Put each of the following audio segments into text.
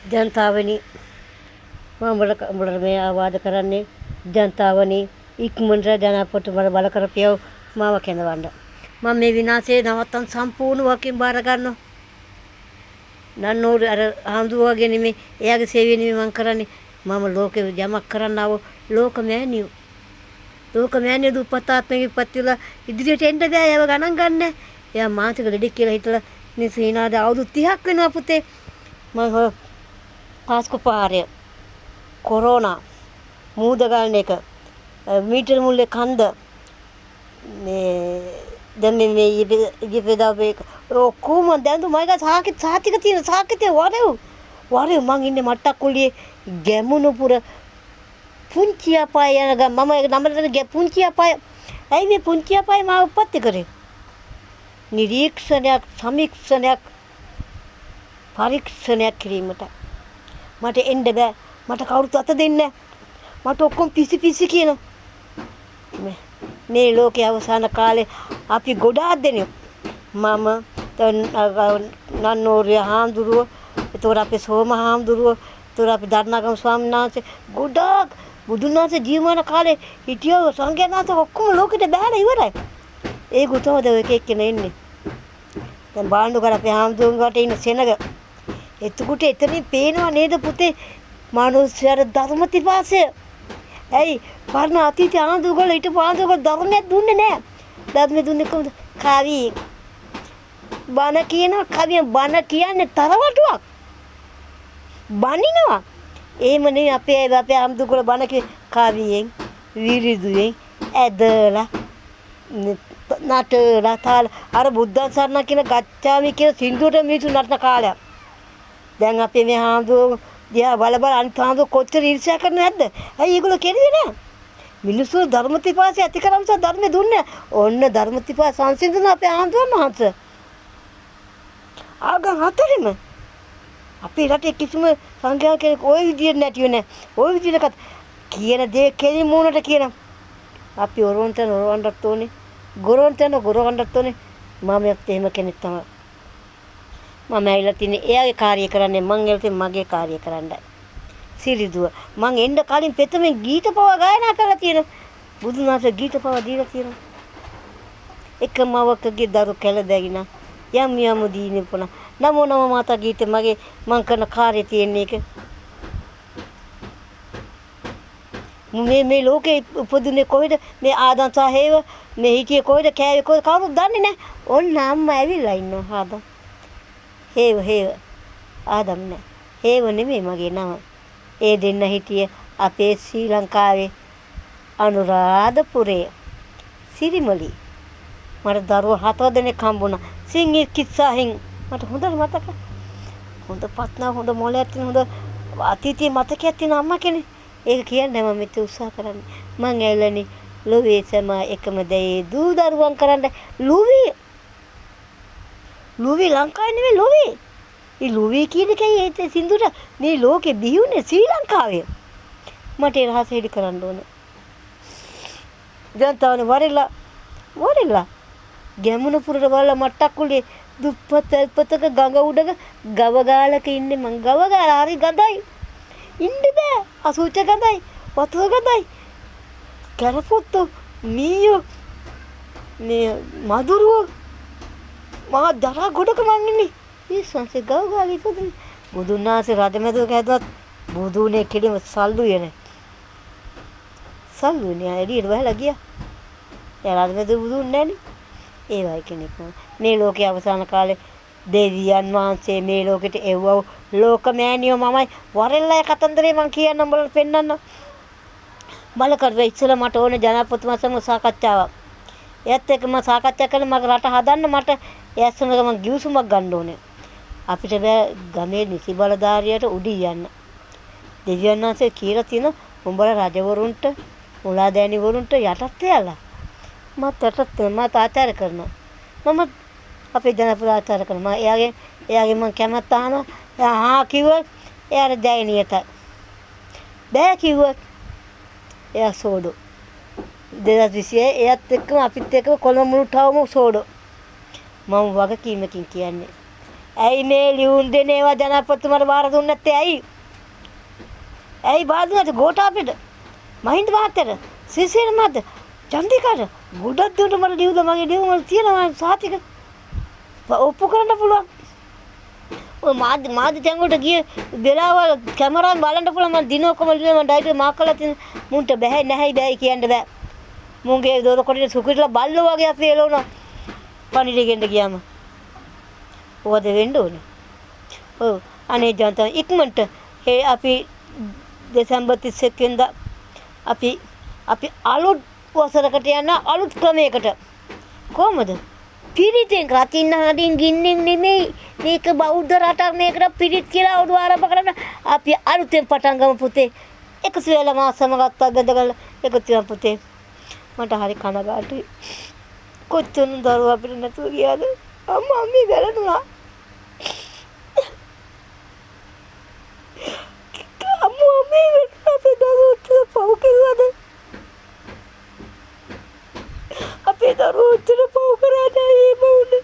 ජනතාවනි මම උඹලට මේ ආවාද කරන්නේ ජනතාවනි ඉක්මනට ජනපොට බල කරපියව මාව කැඳවන්න. මම මේ විනාශය නවත්තන් සම්පූර්ණ වකින් බාර ගන්නවා. නන්නෝර අර හඳුවා වගේ නෙමෙයි එයාගේ සේවය නෙමෙයි මම කරන්නේ. මම ලෝකෙ යමක් කරන්න ආව ලෝක මෑණියෝ. ලෝක මෑණියෝ දුප්පතාත්මගේ ඉපත්තිලා ඉදිරියට එන්න බෑ. ඒව ගණන් ගන්න. එයා මානසික ලෙඩෙක් කියලා හිතලා මේ සීනාද අවුරුදු 30ක් වෙනවා පුතේ. මම පාස්කෝපාරය කොරෝනා මූද ගන්න එක මීටර මුල්ලේ කන්ද මේ දැන් මේ ඉපෙදා මේ ඔක්කොම දැන් මයික සාතික තියෙන සාකිතේ වරේ මං ඉන්නේ මට්ටක්කුලියේ ගැමුණුපුර පුංචි අපාය යනග මම ඒක නම්බරට පුංචි අපාය ඇයි මේ පුංචි අපාය මාව උපත්ති කරේ නිරීක්ෂණයක් සමීක්ෂණයක් පරීක්ෂණයක් කිරීමට මට එන්න බෑ මට කවුරුත් අත දෙන්නේ මට ඔක්කොම පිසි කියන මේ ලෝකයේ අවසාන කාලේ අපි ගොඩාක් දෙනෙක් මම නන්නෝරිය හාමුදුරුවෝ ඒතොර අපේ සෝම හාමුදුරුවෝ ඒතොර අපි ධර්ණාගම ස්වාමීන් වහන්සේ ගොඩාක් බුදුන් වහන්සේ ජීවමාන කාලේ හිටියෝ සංඝයාත් ඔක්කොම ලෝකෙට බෑලා ඉවරයි ඒ ගුතවද එක එක්කෙනා එන්නේ දැන් බාණ්ඩු කර අපේ හාමුදුරුවන්ට ඉන්න සෙනග එතකොට එතනින් පේනවා නේද පුතේ මානුෂ්‍යර ධර්මතිපාසය ඇයි පරණ අතීත ආඳුගල හිටපු ආඳුගල ධර්මයක් දුන්නේ නැහැ ධර්මෙ දුන්නේ කොහොමද කවි බණ කියන කවිය බණ කියන්නේ තරවටුවක් බණිනවා එහෙම නෙවෙයි අපේ ආඳුගල බණ කවියෙන් විරිදුයෙන් ඇදලා නටලා තාල අර බුද්ධ සරණ කියන ගච්ඡාමි කියන සින්දුවට මිනිසු නටන කාලයක් දැන් අපේ මේ හාමුදුරුවෝ දිහා බල අනිත් හාමුදුරුවෝ කොච්චර ඊර්ෂ්‍යා කරනවද නැද්ද? ඇයි ඒගොල්ලෝ කෙරුවේ නෑ? මිනිස්සු ධර්මතිපාසය ඇති කරමුස ධර්මෙ දුන්නේ. ඔන්න ධර්මතිපාස සංසිඳන අපේ හාමුදුරුවෝ මහන්ස. ආගම් හතරෙම අපේ රටේ කිසිම සංඝයා කෙනෙක් ওই විදියට නැතිව නෑ. ওই විදියට කියන දේ කෙලින් මූණට කියන. අපි ඔරොන්ටත් ඕනේ. ගොරොන්ටත් ඕනේ. මමත් එහෙම කෙනෙක් තමයි. මම ඇවිල්ලා තින්නේ එයාගේ කාර්යය කරන්නේ මං ඇවිල්ලා තින්නේ මගේ කාර්යය කරන්නයි. සිරිදුව මං එන්න කලින් පෙතමෙන් ගීත පවා ගායනා කරලා තියෙනවා. බුදුන් වහන්සේ ගීත පවා දීලා තියෙනවා. එකම අවකගේ දරු කැල දැගින යම් දීනේ පුණ නමෝ නම මාතා ගීතේ මගේ මං කරන කාර්යය තියෙන්නේ ඒක. මේ ලෝකේ උපදින්නේ කොහෙද මේ ආදම් සහේව මේ හිටියේ කොහෙද කෑවේ කොහෙද කවුරුත් දන්නේ නැහැ. ඔන්න අම්මා ඇවිල්ලා ඉන්නවා ආදම්. හේව ආදම් නෑ හේව නෙමෙයි මගේ නම ඒ දෙන්න හිටියේ අපේ ශ්‍රී ලංකාවේ අනුරාධපුරේ සිරිමලි මට දරුවෝ 7 දෙනෙක් හම්බුණා සිංහි කිස්සාහින් මට හොඳට මතක හොඳ පත්නා හොඳ මොලයක් තියෙන හොඳ අතීතයේ මතකයක් තියෙන අම්මා කෙනෙක් ඒක කියන්නේ මම මෙතන උත්සාහ කරන්නේ මං ඇවිල්ලානේ ලෝවේ සම එකම දෙයි දූ දරුවන් කරන්න ලුවි ලංකාවේ නෙමෙයි ලුවි. ඒ ලුවි කියන එකයි ඒ සින්දුවට මේ ලෝකෙ බිහිුනේ ශ්‍රී ලංකාවේ. මට ඒ රහස හෙලි කරන්න ඕන. ජනතාවනේ වරිලා ගැමුණුපුරට වල මට්ටක්කුලේ දුප්පත් අල්පතක ගඟ උඩක ගව ගාලක ඉන්නේ මං ගව ගාලා හරි ගඳයි. ඉන්න බෑ අසුච ගඳයි වතුර ගඳයි. කරපොත්තු මීයෝ මේ මදුරුවෝ මහා දරා ගොඩක මං ඉන්නේ. මේ සංසේ ගව ගාලා ඉපදුනේ. බුදුන් වහන්සේ රජමැදුරක හැදුවත් බුදුනේ කෙලිම සල්ලුවේ නැහැ. සල්ලුනේ එළියට වහලා ගියා. ඒ රජමැදුර බුදුන් නැනේ. ඒ වගේ කෙනෙක් නම. මේ ලෝකයේ අවසාන කාලේ දෙවියන් වහන්සේ මේ ලෝකෙට එව්වව ලෝක මෑණියෝ මමයි වරෙල්ලා කතන්දරේ මං කියන්නම් බලන්න පෙන්නන්න. බල කරලා ඉස්සෙල්ලා මට ඕනේ ජනාධිපතිතුමා සමග සාකච්ඡාවක්. එයත් එක්ක මම සාකච්ඡා කරලා මගේ රට හදන්න මට එයස්සම මම ගිවිසුමක් ගන්න ඕනේ. අපිට බෑ ගමේ නිසි බලධාරියට උඩින් යන්න. දෙවියන් වහන්සේ කියලා තියෙන උඹලා රජවරුන්ට මුලා දෑනිවරුන්ට යටත් වෙලා. මත් යටත් මම ආචාර කරනවා. මම අපේ ජනපද ආචාර කරනවා. එයාගේ මම කැමැත්ත අහනවා. එයා කිව්වොත් එයාට දෑනියට. බෑ කිව්වොත් එයා සෝඩෝ. 2020 එයත් එක්කම අපිත් එක්කම කොළඹ මුළුටවම සෝඩෝ. මම වගකීමකින් කියන්නේ. ඇයි මේ ලියුම් දෙන ඒවා ජනාධිපතිතුමාට බාර දුන්නේ නැත්තේ ඇයි? ඇයි බාර දුන්නේ නැත්තේ ගෝඨාභයට? මහින්ද මහත්තයාට? සිරිසේන මහත්තයාට? චන්දිකාට? ගොඩක් දුරට මට ලියුම් මගේ ලියුම් වල තියෙනවා සාතික. ඔප්පු කරන්න පුළුවන්. ඔය මාධ්‍ය තැන්වලට ගිය වෙලාවල් කැමරාවෙන් බලන්න පුළුවන්. මම දිනෝකම ලියුම මම ඩයිරි මාක් කරලා තියෙන. මුන්ට බෑ නැහැ බෑ කියන්න බෑ. මුන්ගේ දොර කොටේ සුකිරලා බල්ලෝ වගේ අපි එළවනවා. පණිඩේ ගෙන්න ගියාම. ඔවද වෙන්න ඕනේ. ඔව් අනේ ජනතාව ඉක්මනට අපි දෙසැම්බර් 31 වෙනිදා අපි අලුත් වසරකට යන අලුත් ක්‍රමයකට කොහමද? පිරිතෙන් රකින්න හදින් ගින්නෙන් නෙමෙයි. මේක බෞද්ධ රටක් මේකට පිරිත් කියලා උඩු ආරම්භ කරන්න අපි අලුතෙන් පටන් ගමු පුතේ. එකතු වෙලා මාසම ගත්තා ගඳගල එකතු වෙන පුතේ. මට හරි කනගාටුයි. කොච්චර දරුවා අපිට නැතුව ගියාද? අම්මා අම්මි වැළඳුණා. අම්මා අම්මි අපේ දරුවෝ පව් කරුවද? අපේ දරුවෝ උත්තර පව් කරා නැහැ මොන්නේ.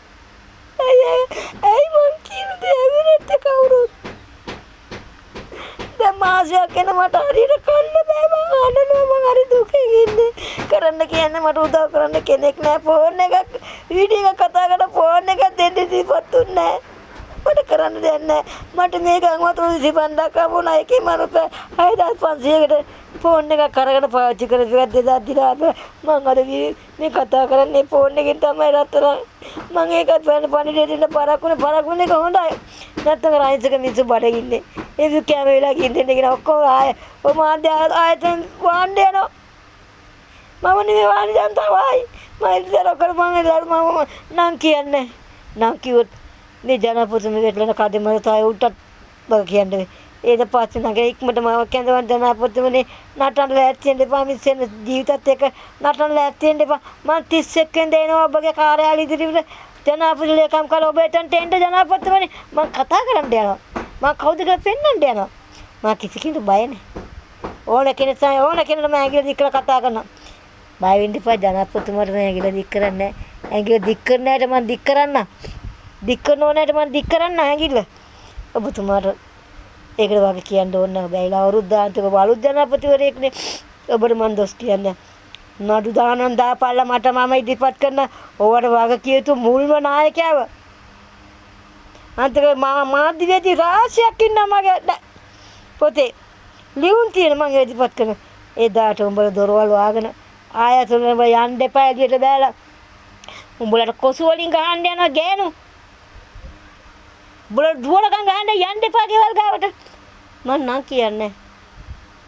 ඇයි මං කියන දේ ඇවිල්ලා කවුරුත් දැන් මාසයක් යන මට හරියට කන්න බෑ. මං අඬනවා. මං හරි දුකෙන් ඉන්නේ. කරන්න කියන්නේ මට උදව් කරන්න කෙනෙක් නැහැ. ෆෝන් එකක් වීඩියෝ එකක් කතා කරලා ෆෝන් එකක් දෙන්න දීපත් උන්නේ මට කරන්න දෙයක් නැහැ. මට මේ ගම්වත් 25ක් ආවුණා. එකේ මරුප 6500කට ෆෝන් එකක් අරගෙන පාවිච්චි කරලා 2000 දිනා මං අර මේ කතා කරන්නේ ෆෝන් එකෙන් තමයි රත්තරන්. මං ඒකත් වෙන පණිඩේ දෙන්න පරක්කුනේ හොඳයි. නැත්තම් රයින්සක මිනිස්සු බඩගින්නේ. ඒ කැම වෙලා ගින්දෙන්න කියන ඔක්කොම ඔය මාධ්‍ය ආයතන වාණ්ඩ යනවා. මම නෙමෙයි වාණ්ඩ ජනතාවයි. මම ඉතින් කර මම නම් කියන්නේ. නම් කිව්වොත් මේ ජනපොතුමේ වෙట్లන කඩේම තමයි උටත් බග කියන්නේ. ඒද පස්සේ නැගේ ඉක්මනට මම කැඳවන්න ජනපොතුමනේ නටන්න ලෑස්ති වෙන්න එපා. මිස්සෙන් ජීවිතත් එක්ක නටන්න ලෑස්ති වෙන්න එපා. මම 31 වෙනිදා එනවා ඔබගේ කාර්යාලය ඉදිරියට. ජනාධිපති ලේකම් කරලා ඔබ එතනට එන්න ජනාධිපතිතුමනි මම කතා කරන්න යනවා. මම කවුද කියලා පෙන්වන්න යනවා. මම කිසි කෙනෙකුට බය නැහැ. ඕන කෙනෙක් මම ඇඟිලි දික් කරලා කතා කරනවා. බය වෙන්න එපා ජනාධිපතිතුමාට මම ඇඟිලි දික් කරන්නේ නැහැ. ඇඟිලි දික් කරන ඇයට මම දික් කරන්න. දික් කරන ඕනෑට මම දික් කරන්න ඇඟිල්ල. ඔබතුමාට ඒකට වගේ කියන්න ඕන නැහැ. බැයිලා අවුරුද්දාන්තක අලුත් ජනාධිපතිවරයෙක්නේ. ඔබට මම දොස් කියන්නේ නඩු දානන් දාපල්ලා මට මම ඉදිරිපත් කරන ඕවට වග කිය යුතු මුල්ම නායකයව. අන්තික මාධ්‍යවේදී රාශියක් ඉන්නවා මගේ පොතේ. ලියුම් තියෙන මම ඉදිරිපත් කරන. එදාට උඹලා දොරවල් වහගෙන ආයතන වල යන්න එපා එළියට බෑලා. උඹලට කොසු වලින් ගහන්න යනවා ගෑනු. උඹලට දුවලකම් ගහන්න යන්න එපා ගෙවල් ගාවට. මම නම් කියන්නේ.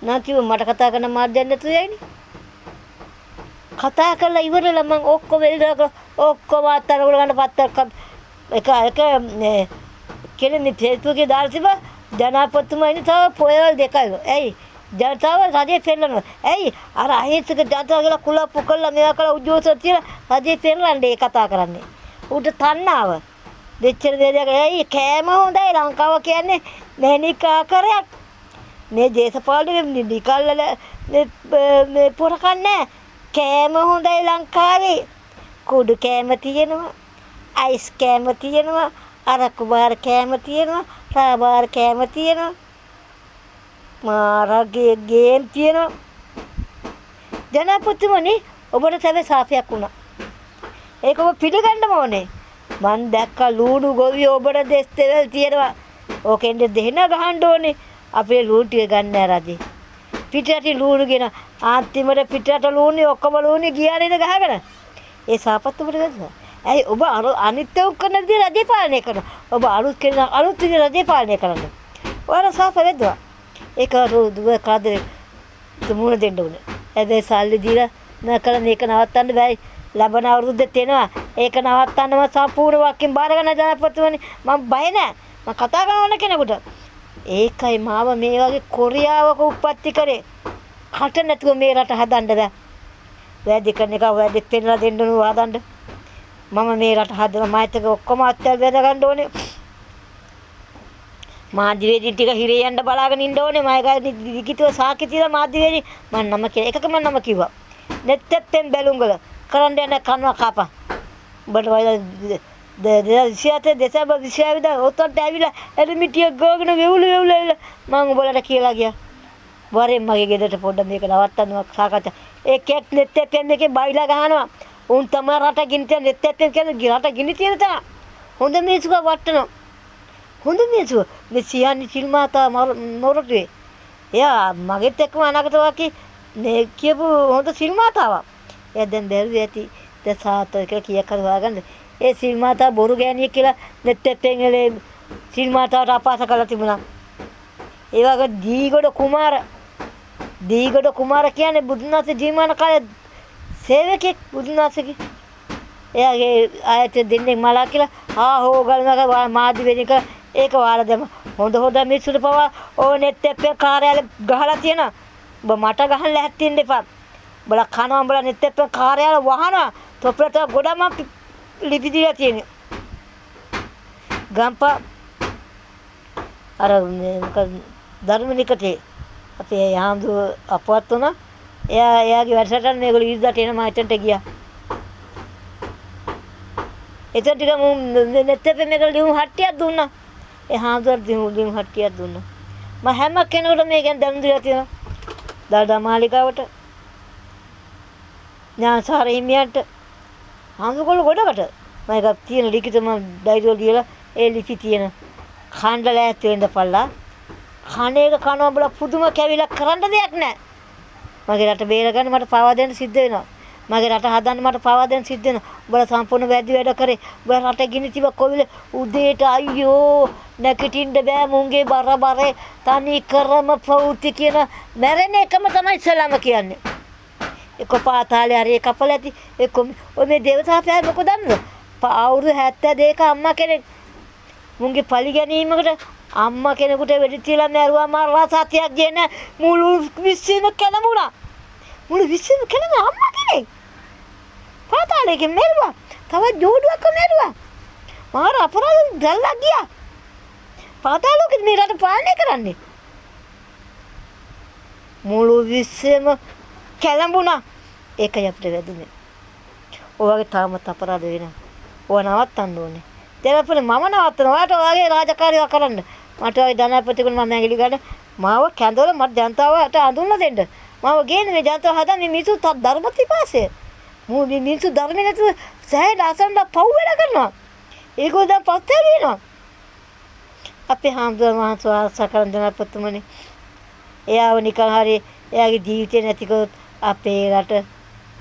නම් කිව්ව මට කතා කරන මාධ්‍යයක් නැතුව යයිනේ. කතා කරලා ඉවරලා මම ඔක්කොම එල්ලලා ඔක්කොම අතර උලගන්න පත්තක් එක කෙනෙක් මේ Facebook එකේ දාලා තිබ්බා ජනාධිපතිතුමා ඉන්නේ තව පොයවල් දෙකයි. ඇයි ජනතාව රජේ පෙරලනවා. ඇයි අර අහිංසක ජනතාව කියලා කුලප්පු කළා මේවා කළා උද්යෝගස්ථ තියලා රජේ පෙරලන්නේ කතා කරන්නේ. උට තණ්හාව. දෙච්චර දෙයක් ඇයි කෑම හොඳයි ලංකාව කියන්නේ මැණික් ආකාරයක්. මේ දේශපාලන නිකල්ල මේ පොරකන්නේ කෑම හොඳයි ලංකාවේ. කුඩු කෑම තියෙනවා. අයිස් කෑම තියෙනවා. අරක්කු බාර කෑම තියෙනවා. රාබාර කෑම තියෙනවා. මාරගේ ගේම් තියෙනවා. ජනාධිපතිතුමනි ඔබට සැබෑ සාපයක් වුණා. ඒක ඔබ පිළිගන්නම ඕනේ. මං දැක්ක ලූණු ගොවියෝ ඔබට දෙස් තෙල් තියෙනවා. ඕකෙන්ද දෙහෙන ගහන්න ඕනේ. අපේ ලූණු ටික ගන්න රජේ. පිටරට ලූණු ගෙන අන්තිමට පිටරට ලූණු ඔක්කොම ලූණු ගියා නේද ගහගෙන. ඒ සාපත් ඔබට ගත්තා. ඇයි ඔබ අනිත් උන් කරන දේ රජේ පාලනය කරනවා. ඔබ අලුත් කෙන අලුත් දේ රජේ පාලනය කරනවා. ඔයාලා සාප වෙද්දවා. ඒක දුව කාදේ තුමුණ දෙන්න ඕනේ. හැබැයි සල්ලි දීලා නැකලා මේක නවත්තන්න බැයි. ලබන අවුරුද්දේ තේනවා. ඒක නවත්තන්නම සම්පූර්ණ වාක්‍යයෙන් බාර ගන්න ජනාධිපතිතුමනි මම බය නැහැ. මම කතා කරන කෙනෙකුට. ඒකයි මාව මේ වගේ කොරියාවක උප්පත්ති කරේ. කට නැතුව මේ රට හදන්න බෑ. වැඩි කරන එක වැඩි පෙන්නලා දෙන්න ඕන හදන්න. මම මේ රට හදලා මායිතක ඔක්කොම අත්‍යල් වැද ගන්න ඕනේ. මාධ්‍යවේදී ටික හිරේ යන්න බලාගෙන ඉන්න ඕනේ. මම ලිඛිතව සාක්ෂි තියලා මාධ්‍යවේදී මම නම කියලා එකක මම නම කිව්වා. නෙත්තෙන් බැලුංගල කරන්න යන කනවා කපා. උඹට 2027 දෙසැම්බර් 26 වෙනිදා ඔතනට ඇවිල්ලා එලිමිටිය ගෝගෙන වෙවුල ඇවිල්ලා මම උඹලට කියලා ගියා. වරෙන් මගේ ගෙදරට පොඩ්ඩක් මේක නවත්තන්න සාකච්ඡා. ඒ කෙක් නෙත් එකෙන් එකේ බයිලා ගහනවා. උන් තමයි රට ගිනි තියන නෙත් එකෙන් කියන රට ගිනි තියන තා. හොඳ මිනිස්සුක වට්ටනවා. හොඳ මිනිස්සු මේ සියන්නේ සිල්මාතා මොරටුවේ. එයා මගෙත් එක්කම අනාගත වාකි මේ කියපු හොඳ සිල්මාතාවක්. එයා දැන් බැරුවේ ඇති. දැන් සාතෝ කියලා කීයක් හරි හොයාගන්න. ඒ සිල්මාතා බොරු ගෑණියෙක් කියලා නෙත් එකෙන් එලේ සිල්මාතාවට අපහාස කළා තිබුණා. ඒ වගේ දීගොඩ කුමාර කියන්නේ බුදුන් වහන්සේ ජීවමාන කාලේ සේවකෙක් බුදුන් වහන්සේගේ. එයාගේ ආයතන දෙන්නේ මලා කියලා හෝ ගලනක මාදි වෙන එක ඒක වාලා දැම හොඳ මිනිස්සුන්ට පවා ඕ නෙත් එකේ කාර්යාලේ ගහලා තියෙනවා. ඔබ මට ගහන්න ලැහැත්තින්න එපා. බල කනවා බල නෙත් එකේ කාර්යාලේ වහනවා. තොපලට ගොඩම ලිපි දීලා තියෙනවා. ගම්පා අර මොකද ධර්මනිකටේ අපේ යාම්දු අපවත් වුණා. එයාගේ වැඩසටහන මේගොල්ලෝ ඉරිදාට එන මායිටන්ට ගියා. එතන ටික නෙත් එකේ මේගොල්ලෝ ලියුම් හට්ටියක් දුන්නා. ඒ හාමුදුරුවෝ ලියුම් හට්ටියක් දුන්නා. මම හැම කෙනෙකුටම මේ ගැන දැනුම් දීලා තියෙනවා. දළදා මාලිගාවට ඥානසාර හිමියන්ට හාමුදුරුවෝ ගොඩකට මම එකක් තියෙන ලිඛිත මම ඩයිරිය ලියලා ඒ ලිපි තියෙන කණ්ඩ ලෑස්ති වෙන්න පල්ලා කණේක කනවා බල පුදුම කැවිලක් කරන්න දෙයක් නැහැ. මගේ රට බේරගන්න මට පාවා දෙන්න සිද්ධ වෙනවා. මගේ රට හදන්න මට පාවා දෙන්න සිද්ධ වෙනවා. බල සම්පූර්ණ වැඩි වැඩ කරේ. බල රට ගිනි තිබ කොවිල උදේට අයියෝ නැගිටින්න බෑ මුංගේ බරේ තනි කරම ප්‍රවෘත්ති කියන මැරෙන එකම තමයි ඉස්ලාම කියන්නේ. එක පාතාලේ හරි කපල ඇති එක්ක ඔය මේ දේවතාවය මොකද දන්නද? අවුරුදු 72ක අම්මා කෙනෙක් මුංගේ පලි ගැනීමකට අම්මා කෙනෙකුට වෙඩි තියලා මැරුවා මරලා සතියක් ගෙන මුළු විශ්වෙම කැළඹුණා. මුළු විශ්වෙම කැළඹුණා අම්මා කෙනෙක්. පාතාලේ මැරුවා. තවත් ජෝඩුවක් මැරුවා. මාර අපරාධ දැල්ලා ගියා. පාතාලෝකෙ මේ රට පාලනය කරන්නේ. මුළු විශ්වෙම කැළඹුණා. ඒකයි අපිට වැදුනේ. ඔයගේ තාමත් අපරාධ වෙනවා. ඔය නවත්තන්න ඕනේ. දෙලපොනේ මම නවත්තනවා. ඔයාට ඔයගේ රාජකාරිය කරන්න. මට ඔය ධනපතිකුණ මම ඇඟිලි ගන්න මාව කැඳවල මට ජනතාවට අඳුන්ලා දෙන්න. මාව ගේන්නේ මේ ජනතාව හදා මේ මිනිස්සු ධර්ම පිපාසය. මූ මේ මිනිස්සු ධර්ම නැතුව සෑහෙන අසන්න පව් වැඩ කරනවා. ඒකෝ දැන් පස්තර වෙනවා. අපේ හාමුදුරුවෝ වහන්සේ ආශා කරන ධනපතිතුමනි. එයාව නිකන් හරි එයාගේ ජීවිතේ නැතිකොත් අපේ රට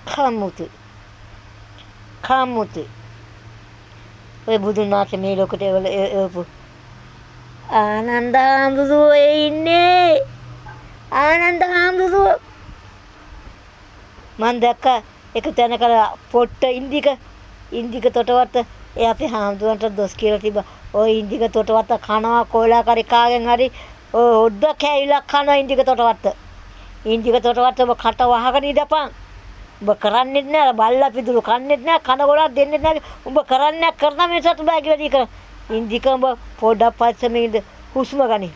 කම්මුතු. ඔය බුදුන් වහන්සේ මේ ලෝකෙට එවපු ආනන්ද හාමුදුරුවෝ ඉන්නේ. ආනන්ද හාමුදුරුවෝ මන් දැක්ක එක තැනක පොට්ට ඉන්දික තොටවත්ත ඒ අපේ හාමුදුරන්ට දොස් කියලා තිබ්බා. ඔය ඉන්දික තොටවත්ත කනවා කොයිලා කරි කාගෙන් හරි ඔය ඔඩ කැවිලා කනවා ඉන්දික තොටවත්ත. ඉන්දික තොටවත්ත ඔබ කට වහගෙන ඉඳපන්. ඔබ කරන්නේ නැහැ බල්ලා පිදුරු කන්නේ නැහැ කන ගොඩක් දෙන්නේ නැහැ. ඔබ කරන්නේ කරන මේසත් බෑ කියලා දී කර. ඉන්දික ඔබ පොඩක් පස්සෙම ඉඳ හුස්ම ගනි.